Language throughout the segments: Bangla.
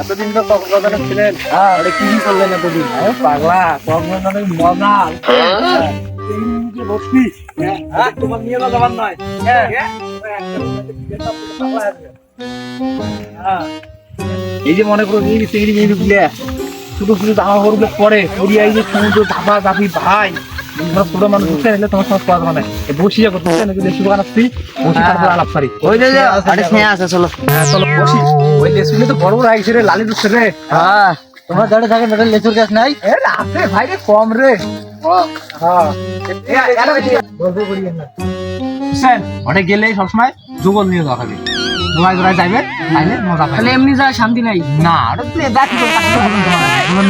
এতদিন তো কক্সবাজারে ছিলেন, কি কি করলেন এতদিন? পাগলা, কক্সবাজারে মজা বসবি, তোমার নিয়ে যাবার নয়। এই যে মনে করো চিংড়ি মিংড়ি গুলে শুধু শুধু জামা কাপড় পরে এই যে সমুদ্র ধাপা ধাপি ভাই, ছোট মানুষ বুঝতে নিলে তোমার সমাজ পাওয়া মানে বসি যাবো বুঝছেন, দেশি দোকান আসছি বসি তারপর আলাপ পারি। ওই যে আছে, চলো চলো বসি। ওই লেসুগুলো তো বড় বড় আইছে রে, লালি দুচ্ছে রে। হ্যাঁ, তোমার দাঁড়ে থাকে বেটার লেচুর গাছ নাই? আছে ভাই রে, কম রে। ওটা গেলে সবসময় যুগল নিয়ে যাওয়া হবে, যাইবে তাইলে মজা পাবে। এমনি যা শান্তি নাই না,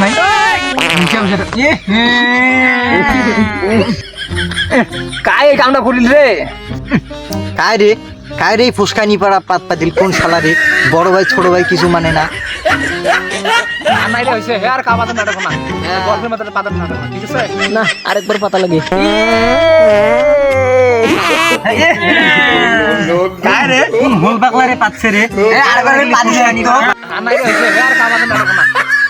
নাই কায় কামটা করিল রে, কায় রে ফুসকানি পাড়া পাত পাতিল কোন শালা রে, বড় ভাই ছোট ভাই কিছু মানে না। না আরেকবার পাতা লাগে।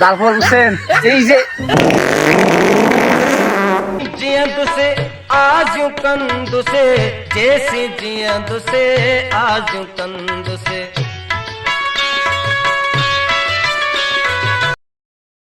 তারপর বুঝছেন এই যে जियंत से आज कंद से जैसे जियंत से आज कंद से